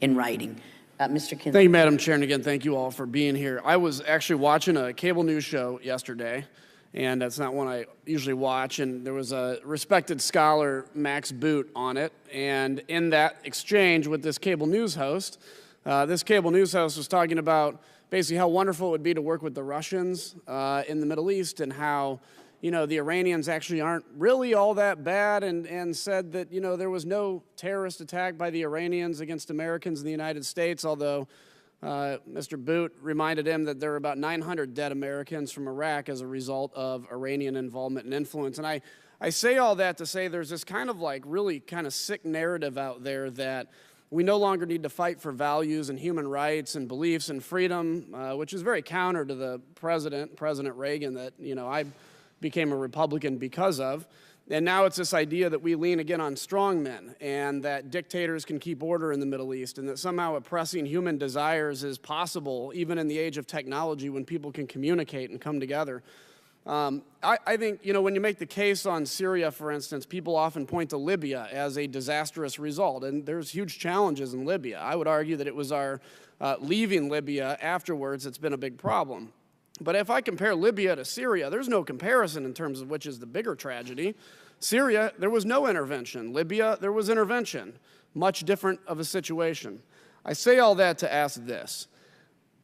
in writing. Mr. Kinzinger. Thank you, Madam Chair, and again, thank you all for being here. I was actually watching a cable news show yesterday, and that's not one I usually watch, and there was a respected scholar, Max Boot, on it, and in that exchange with this cable news host was talking about basically how wonderful it would be to work with the Russians in the Middle East, and how, you know, the Iranians actually aren't really all that bad, and said that, you know, there was no terrorist attack by the Iranians against Americans in the United States, although Mr. Boot reminded him that there were about 900 dead Americans from Iraq as a result of Iranian involvement and influence. And I say all that to say there's this kind of like really kind of sick narrative out there that we no longer need to fight for values and human rights and beliefs and freedom, which is very counter to the President Reagan, that, you know, I became a Republican because of. And now it's this idea that we lean again on strongmen, and that dictators can keep order in the Middle East, and that somehow oppressing human desires is possible even in the age of technology when people can communicate and come together. I think, you know, when you make the case on Syria, for instance, people often point to Libya as a disastrous result, and there's huge challenges in Libya. I would argue that it was our leaving Libya afterwards that's been a big problem. But if I compare Libya to Syria, there's no comparison in terms of which is the bigger tragedy. Syria, there was no intervention. Libya, there was intervention. Much different of a situation. I say all that to ask this.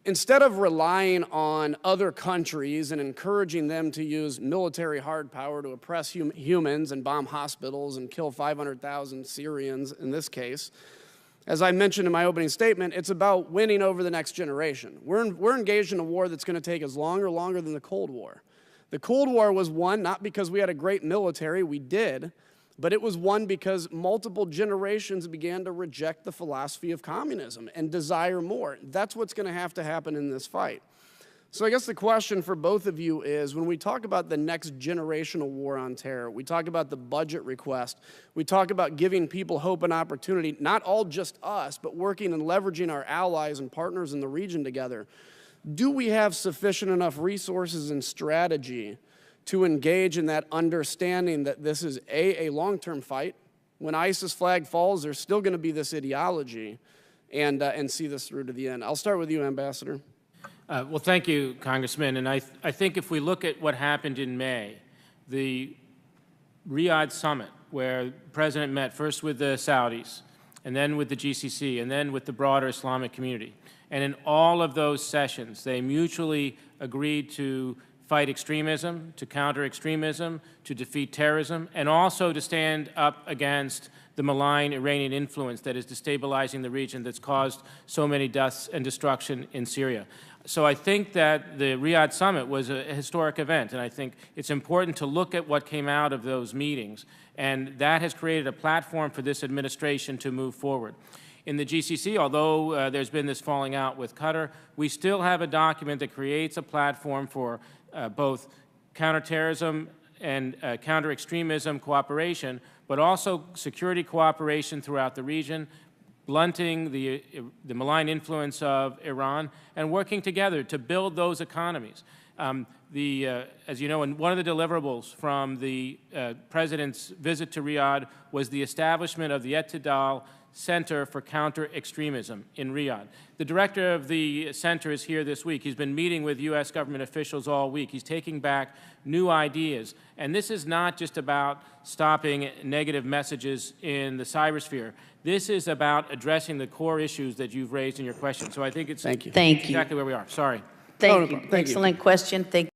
Instead of relying on other countries and encouraging them to use military hard power to oppress humans and bomb hospitals and kill 500,000 Syrians in this case, as I mentioned in my opening statement, it's about winning over the next generation. We're engaged in a war that's going to take us longer than the Cold War. The Cold War was won not because we had a great military, we did, but it was won because multiple generations began to reject the philosophy of communism and desire more. That's what's going to happen in this fight. So I guess the question for both of you is, when we talk about the next generational war on terror, we talk about the budget request, we talk about giving people hope and opportunity, not all just us, but working and leveraging our allies and partners in the region together, do we have sufficient enough resources and strategy to engage in that understanding that this is a long-term fight? When ISIS flag falls, there's still going to be this ideology, and see this through to the end. I'll start with you, Ambassador. Well, thank you, Congressman. And I think if we look at what happened in May, the Riyadh summit, where the President met first with the Saudis, and then with the GCC, and then with the broader Islamic community. And in all of those sessions, they mutually agreed to fight extremism, to counter extremism, to defeat terrorism, and also to stand up against the malign Iranian influence that is destabilizing the region, that's caused so many deaths and destruction in Syria. So I think that the Riyadh summit was a historic event, and I think it's important to look at what came out of those meetings, and that has created a platform for this administration to move forward. In the GCC, although there's been this falling out with Qatar, we still have a document that creates a platform for both counterterrorism and counter-extremism cooperation, but also security cooperation throughout the region, blunting the malign influence of Iran, and working together to build those economies. As you know, one of the deliverables from the President's visit to Riyadh was the establishment of the Etidal Center for Counter-Extremism in Riyadh. The director of the center is here this week. He's been meeting with U.S. government officials all week. He's taking back new ideas. And this is not just about stopping negative messages in the cybersphere. This is about addressing the core issues that you've raised in your question. So I think it's Thank you. exactly where we are. Sorry. Thank you. Excellent question. Thank